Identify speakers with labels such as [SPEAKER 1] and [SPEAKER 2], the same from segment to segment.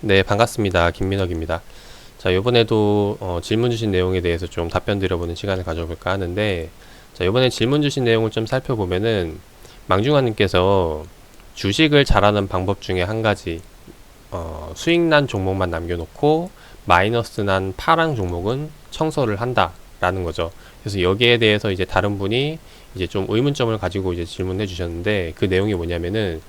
[SPEAKER 1] 네, 반갑습니다. 김민혁입니다. 자, 이번에도 질문 주신 내용에 대해서 좀 답변 드려보는 시간을 가져볼까 하는데, 자, 이번에 질문 주신 내용을 좀 살펴보면은, 망중아님께서 주식을 잘하는 방법 중에 한 가지, 수익 난 종목만 남겨놓고, 마이너스 난 파랑 종목은 청소를 한다라는 거죠. 그래서 여기에 대해서 이제 다른 분이 이제 좀 의문점을 가지고 이제 질문해 주셨는데, 그 내용이 뭐냐면은,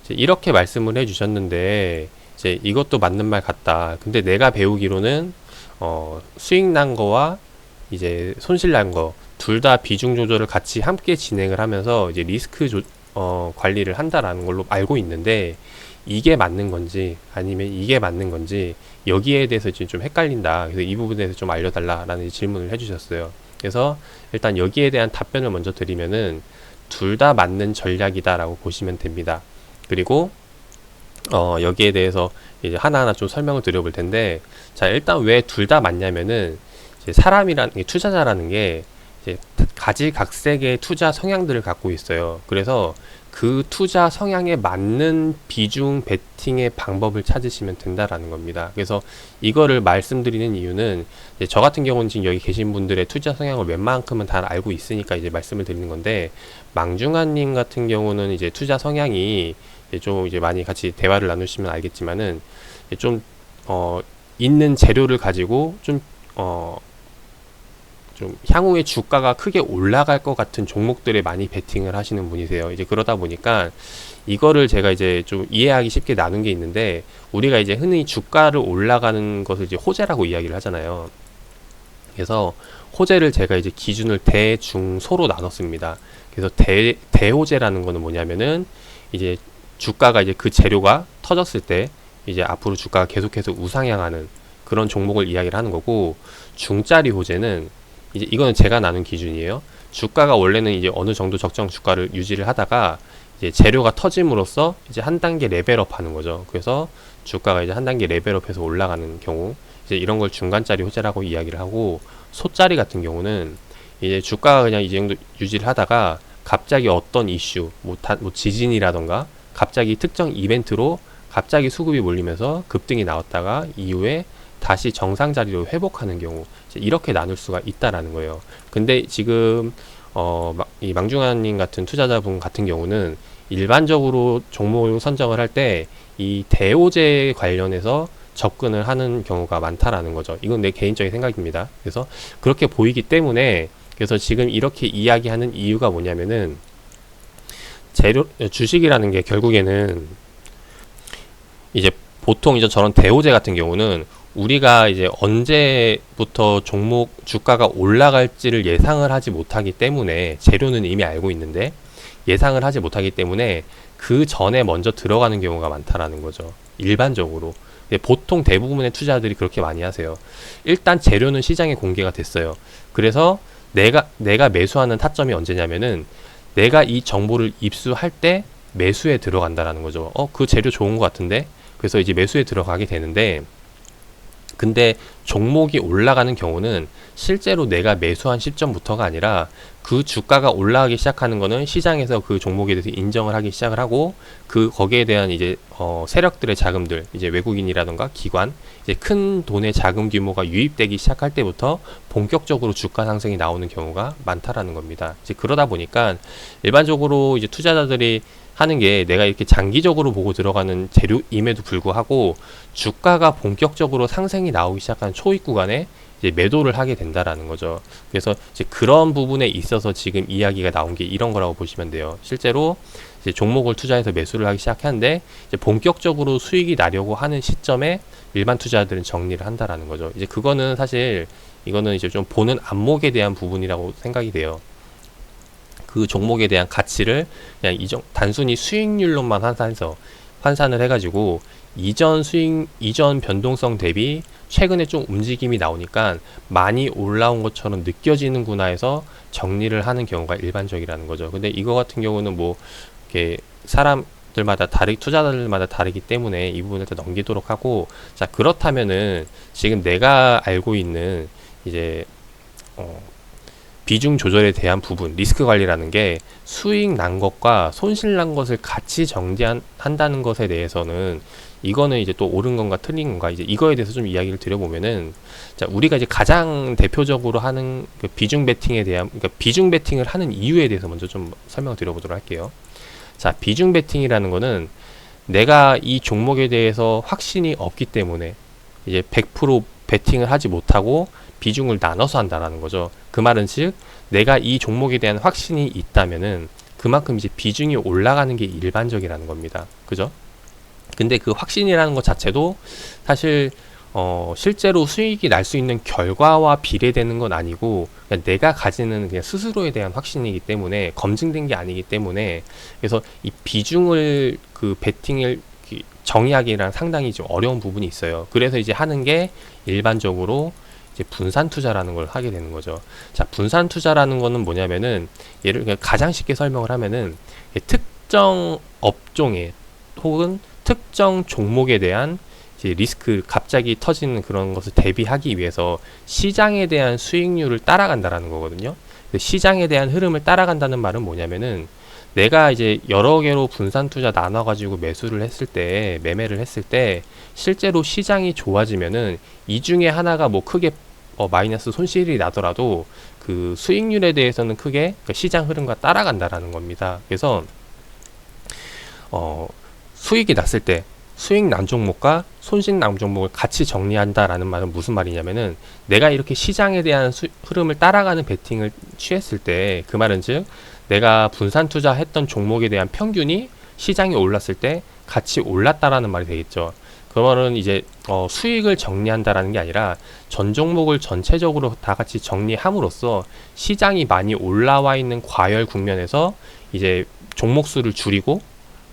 [SPEAKER 1] 이제 이렇게 말씀을 해 주셨는데, 이제 이것도 맞는 말 같다. 근데 내가 배우기로는 수익 난 거와 이제 손실 난 거 둘 다 비중 조절을 같이 함께 진행을 하면서 이제 관리를 한다라는 걸로 알고 있는데 이게 맞는 건지 아니면 이게 맞는 건지 여기에 대해서 지금 좀 헷갈린다. 그래서 이 부분에 대해서 좀 알려달라라는 질문을 해주셨어요. 그래서 일단 여기에 대한 답변을 먼저 드리면은 둘 다 맞는 전략이다라고 보시면 됩니다. 그리고 여기에 대해서 이제 하나하나 좀 설명을 드려볼 텐데, 자, 일단 왜 둘 다 맞냐면은, 이제 사람이라는 게, 투자자라는 게, 이제 가지각색의 투자 성향들을 갖고 있어요. 그래서 그 투자 성향에 맞는 비중 베팅의 방법을 찾으시면 된다라는 겁니다. 그래서 이거를 말씀드리는 이유는, 이제 저 같은 경우는 지금 여기 계신 분들의 투자 성향을 웬만큼은 다 알고 있으니까 이제 말씀을 드리는 건데, 망중아님 같은 경우는 이제 투자 성향이 좀 이제 많이 같이 대화를 나누시면 알겠지만은 좀 있는 재료를 가지고 좀 향후에 주가가 크게 올라갈 것 같은 종목들에 많이 베팅을 하시는 분이세요. 이제 그러다 보니까 이거를 제가 이제 좀 이해하기 쉽게 나눈 게 있는데, 우리가 이제 흔히 주가를 올라가는 것을 이제 호재라고 이야기를 하잖아요. 그래서 호재를 제가 이제 기준을 대, 중, 소로 나눴습니다. 그래서 대호재라는 거는 뭐냐면은 이제 주가가 이제 그 재료가 터졌을 때 이제 앞으로 주가가 계속해서 우상향하는 그런 종목을 이야기를 하는 거고, 중짜리 호재는 이제 이거는 제가 나눈 기준이에요. 주가가 원래는 이제 어느 정도 적정 주가를 유지를 하다가 이제 재료가 터짐으로써 이제 한 단계 레벨업 하는 거죠. 그래서 주가가 이제 한 단계 레벨업해서 올라가는 경우, 이제 이런 걸 중간짜리 호재라고 이야기를 하고, 소짜리 같은 경우는 이제 주가가 그냥 이 정도 유지를 하다가 갑자기 어떤 이슈, 뭐 지진이라던가 갑자기 특정 이벤트로 갑자기 수급이 몰리면서 급등이 나왔다가 이후에 다시 정상 자리로 회복하는 경우, 이렇게 나눌 수가 있다라는 거예요. 근데 지금 이 망중아님 같은 투자자분 같은 경우는 일반적으로 종목을 선정을 할 때 이 대오제 관련해서 접근을 하는 경우가 많다라는 거죠. 이건 내 개인적인 생각입니다. 그래서 그렇게 보이기 때문에, 그래서 지금 이렇게 이야기하는 이유가 뭐냐면은, 주식이라는 게 결국에는 이제 보통 이제 저런 대호재 같은 경우는 우리가 이제 언제부터 종목 주가가 올라갈지를 예상을 하지 못하기 때문에, 재료는 이미 알고 있는데 예상을 하지 못하기 때문에 그 전에 먼저 들어가는 경우가 많다라는 거죠. 일반적으로. 보통 대부분의 투자들이 그렇게 많이 하세요. 일단 재료는 시장에 공개가 됐어요. 그래서 내가 매수하는 타점이 언제냐면은, 내가 이 정보를 입수할 때 매수에 들어간다라는 거죠. 그 재료 좋은 것 같은데? 그래서 이제 매수에 들어가게 되는데, 근데 종목이 올라가는 경우는 실제로 내가 매수한 시점부터가 아니라 그 주가가 올라가기 시작하는 거는 시장에서 그 종목에 대해서 인정을 하기 시작을 하고, 거기에 대한 이제 세력들의 자금들, 이제 외국인이라던가 기관, 이제 큰 돈의 자금 규모가 유입되기 시작할 때부터 본격적으로 주가 상승이 나오는 경우가 많다라는 겁니다. 이제 그러다 보니까 일반적으로 이제 투자자들이 하는 게, 내가 이렇게 장기적으로 보고 들어가는 재료임에도 불구하고 주가가 본격적으로 상승이 나오기 시작한 초입 구간에 이제 매도를 하게 된다라는 거죠. 그래서 이제 그런 부분에 있어서 지금 이야기가 나온 게 이런 거라고 보시면 돼요. 실제로 이제 종목을 투자해서 매수를 하기 시작하는데, 이제 본격적으로 수익이 나려고 하는 시점에 일반 투자자들은 정리를 한다라는 거죠. 이제 그거는 사실 이거는 이제 좀 보는 안목에 대한 부분이라고 생각이 돼요. 그 종목에 대한 가치를 그냥 단순히 수익률로만 환산을 해가지고 이전 변동성 대비 최근에 좀 움직임이 나오니까 많이 올라온 것처럼 느껴지는구나 해서 정리를 하는 경우가 일반적이라는 거죠. 근데 이거 같은 경우는 뭐 이렇게 투자자들마다 다르기 때문에 이 부분을 다 넘기도록 하고, 자, 그렇다면은 지금 내가 알고 있는 이제 비중 조절에 대한 부분, 리스크 관리라는 게 수익 난 것과 손실 난 것을 같이 정지한다는 것에 대해서는 이거는 이제 또 옳은 건가 틀린 건가 이제 이거에 대해서 좀 이야기를 드려보면은, 자, 우리가 이제 가장 대표적으로 하는 그 비중 베팅에 대한, 그러니까 비중 베팅을 하는 이유에 대해서 먼저 좀 설명을 드려보도록 할게요. 자, 비중 베팅이라는 거는 내가 이 종목에 대해서 확신이 없기 때문에 이제 100% 베팅을 하지 못하고 비중을 나눠서 한다라는 거죠. 그 말은 즉 내가 이 종목에 대한 확신이 있다면은 그만큼 이제 비중이 올라가는 게 일반적이라는 겁니다. 그죠? 근데 그 확신이라는 것 자체도 사실 실제로 수익이 날 수 있는 결과와 비례되는 건 아니고 그냥 내가 가지는 그냥 스스로에 대한 확신이기 때문에 검증된 게 아니기 때문에, 그래서 이 비중을 그 베팅을 정의하기랑 상당히 좀 어려운 부분이 있어요. 그래서 이제 하는 게 일반적으로 이제 분산 투자라는 걸 하게 되는 거죠. 자, 분산 투자라는 거는 뭐냐면은 예를 가장 쉽게 설명을 하면은 특정 업종에 혹은 특정 종목에 대한 이제 리스크 갑자기 터지는 그런 것을 대비하기 위해서 시장에 대한 수익률을 따라간다라는 거거든요. 시장에 대한 흐름을 따라간다는 말은 뭐냐면은 내가 이제 여러 개로 분산 투자 나눠 가지고 매수를 했을 때, 매매를 했을 때 실제로 시장이 좋아지면은 이 중에 하나가 뭐 크게 마이너스 손실이 나더라도 그 수익률에 대해서는 크게 그 시장 흐름과 따라간다라는 겁니다. 그래서 수익이 났을 때 수익 난 종목과 손실 난 종목을 같이 정리한다라는 말은 무슨 말이냐면은 내가 이렇게 시장에 대한 흐름을 따라가는 베팅을 취했을 때 그 말은 즉 내가 분산 투자했던 종목에 대한 평균이 시장이 올랐을 때 같이 올랐다라는 말이 되겠죠. 그러면은 이제 수익을 정리한다라는 게 아니라 전 종목을 전체적으로 다 같이 정리함으로써 시장이 많이 올라와 있는 과열 국면에서 이제 종목 수를 줄이고,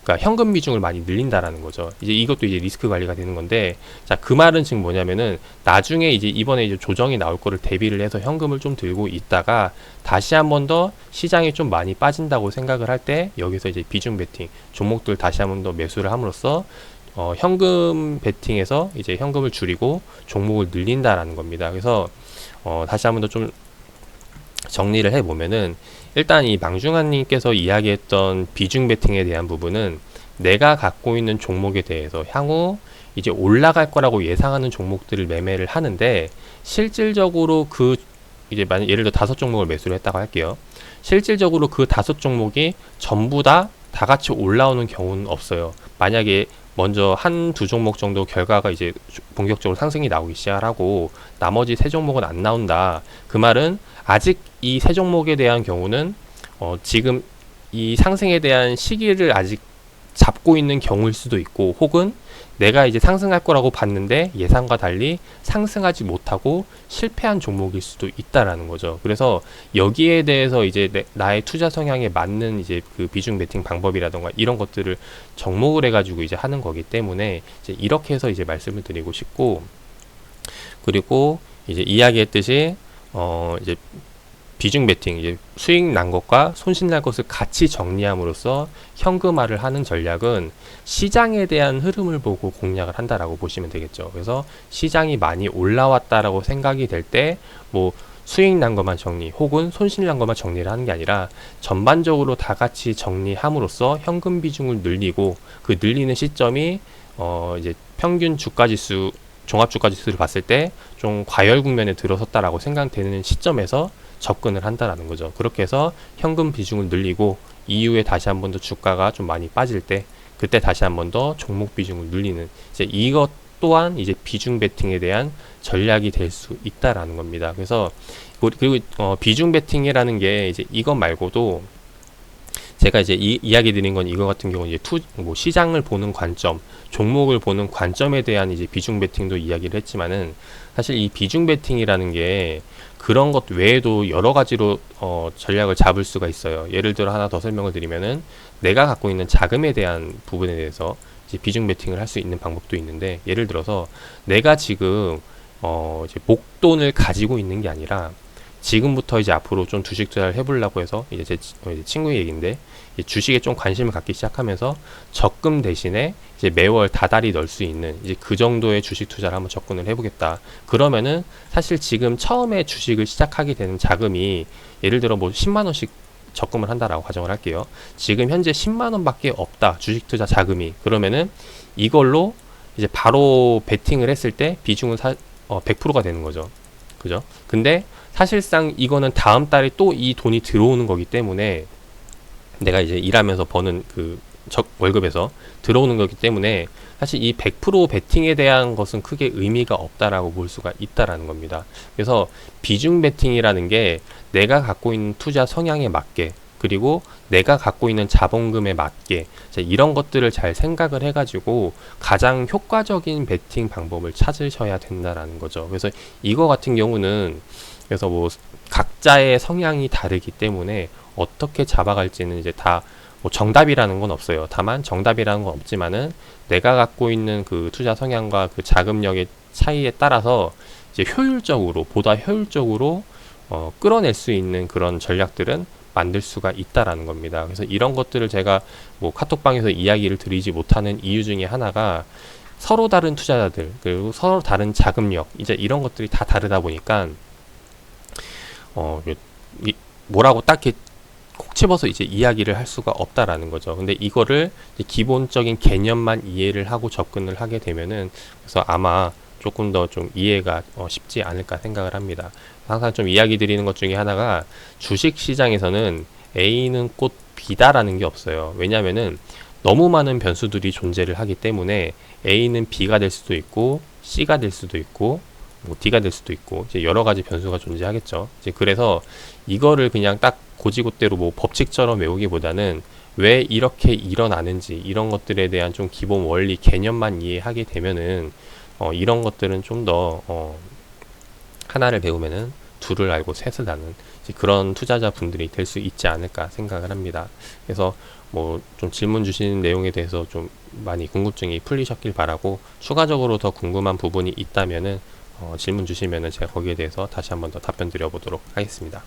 [SPEAKER 1] 그러니까 현금 비중을 많이 늘린다라는 거죠. 이제 이것도 이제 리스크 관리가 되는 건데, 자, 그 말은 지금 뭐냐면은 나중에 이제 이번에 이제 조정이 나올 거를 대비를 해서 현금을 좀 들고 있다가 다시 한 번 더 시장이 좀 많이 빠진다고 생각을 할 때 여기서 이제 비중 베팅 종목들 다시 한 번 더 매수를 함으로써 현금 베팅에서 이제 현금을 줄이고 종목을 늘린다라는 겁니다. 그래서 다시 한 번 더 좀 정리를 해보면은, 일단 이 망중한님께서 이야기했던 비중 베팅에 대한 부분은 내가 갖고 있는 종목에 대해서 향후 이제 올라갈 거라고 예상하는 종목들을 매매를 하는데, 실질적으로 그 이제 만약 예를 들어 5종목을 매수를 했다고 할게요. 실질적으로 그 5종목이 전부 다 같이 올라오는 경우는 없어요. 만약에 먼저 한 두 종목 정도 결과가 이제 본격적으로 상승이 나오기 시작하고 나머지 3종목은 안 나온다. 그 말은 아직 이 3종목에 대한 경우는 지금 이 상승에 대한 시기를 아직 잡고 있는 경우일 수도 있고, 혹은 내가 이제 상승할 거라고 봤는데 예상과 달리 상승하지 못하고 실패한 종목일 수도 있다라는 거죠. 그래서 여기에 대해서 이제 나의 투자 성향에 맞는 이제 그 비중 베팅 방법이라던가 이런 것들을 접목을 해가지고 이제 하는 거기 때문에 이제 이렇게 해서 이제 말씀을 드리고 싶고, 그리고 이제 이야기했듯이 이제 비중 베팅, 이제 수익 난 것과 손실 날 것을 같이 정리함으로써 현금화를 하는 전략은 시장에 대한 흐름을 보고 공략을 한다라고 보시면 되겠죠. 그래서 시장이 많이 올라왔다라고 생각이 될 때 뭐 수익 난 것만 정리 혹은 손실 난 것만 정리를 하는 게 아니라 전반적으로 다 같이 정리함으로써 현금 비중을 늘리고, 그 늘리는 시점이 이제 평균 주가지수, 종합주가지수를 봤을 때 좀 과열 국면에 들어섰다라고 생각되는 시점에서 접근을 한다라는 거죠. 그렇게 해서 현금 비중을 늘리고 이후에 다시 한 번 더 주가가 좀 많이 빠질 때 그때 다시 한 번 더 종목 비중을 늘리는, 이제 이것 또한 이제 비중 베팅에 대한 전략이 될 수 있다라는 겁니다. 그래서 그리고 비중 베팅이라는 게 이제 이것 말고도 제가 이제 이야기 드린 건 이거 같은 경우는 이제 뭐 시장을 보는 관점, 종목을 보는 관점에 대한 이제 비중 베팅도 이야기를 했지만은, 사실 이 비중 베팅이라는 게 그런 것 외에도 여러 가지로 전략을 잡을 수가 있어요. 예를 들어 하나 더 설명을 드리면은 내가 갖고 있는 자금에 대한 부분에 대해서 이제 비중 베팅을 할 수 있는 방법도 있는데, 예를 들어서 내가 지금 이제 목돈을 가지고 있는 게 아니라 지금부터 이제 앞으로 좀 주식 투자를 해보려고 해서 이제 제 친구의 얘기인데, 이제 주식에 좀 관심을 갖기 시작하면서 적금 대신에 이제 매월 다달이 넣을 수 있는 이제 그 정도의 주식 투자를 한번 접근을 해보겠다. 그러면은 사실 지금 처음에 주식을 시작하게 되는 자금이 예를 들어 뭐 10만 원씩 적금을 한다라고 가정을 할게요. 지금 현재 10만 원밖에 없다, 주식 투자 자금이. 그러면은 이걸로 이제 바로 베팅을 했을 때 비중은 100%가 되는 거죠. 그죠? 근데 사실상 이거는 다음 달에 또 이 돈이 들어오는 거기 때문에 내가 이제 일하면서 버는 그 월급에서 들어오는 거기 때문에 사실 이 100% 베팅에 대한 것은 크게 의미가 없다라고 볼 수가 있다라는 겁니다. 그래서 비중 베팅이라는 게 내가 갖고 있는 투자 성향에 맞게, 그리고 내가 갖고 있는 자본금에 맞게 이런 것들을 잘 생각을 해가지고 가장 효과적인 베팅 방법을 찾으셔야 된다라는 거죠. 그래서 이거 같은 경우는 그래서 뭐 각자의 성향이 다르기 때문에 어떻게 잡아갈지는 이제 다 뭐 정답이라는 건 없어요. 다만 정답이라는 건 없지만은 내가 갖고 있는 그 투자 성향과 그 자금력의 차이에 따라서 이제 효율적으로, 보다 효율적으로 끌어낼 수 있는 그런 전략들은 만들 수가 있다라는 겁니다. 그래서 이런 것들을 제가 뭐 카톡방에서 이야기를 드리지 못하는 이유 중에 하나가 서로 다른 투자자들, 그리고 서로 다른 자금력, 이제 이런 것들이 다 다르다 보니까 뭐라고 딱히 콕 집어서 이제 이야기를 할 수가 없다라는 거죠. 근데 이거를 이제 기본적인 개념만 이해를 하고 접근을 하게 되면은, 그래서 아마 조금 더 좀 이해가 쉽지 않을까 생각을 합니다. 항상 좀 이야기 드리는 것 중에 하나가 주식 시장에서는 A는 곧 B다라는 게 없어요. 왜냐면은 너무 많은 변수들이 존재를 하기 때문에 A는 B가 될 수도 있고 C가 될 수도 있고 뭐 D가 될 수도 있고 이제 여러 가지 변수가 존재하겠죠. 이제 그래서 이거를 그냥 딱 고지고대로 뭐 법칙처럼 외우기보다는 왜 이렇게 일어나는지 이런 것들에 대한 좀 기본 원리 개념만 이해하게 되면은 이런 것들은 좀 더 하나를 배우면은 둘을 알고 셋을 아는 그런 투자자 분들이 될 수 있지 않을까 생각을 합니다. 그래서 뭐 좀 질문 주시는 내용에 대해서 좀 많이 궁금증이 풀리셨길 바라고, 추가적으로 더 궁금한 부분이 있다면은 질문 주시면은 제가 거기에 대해서 다시 한번 더 답변 드려보도록 하겠습니다.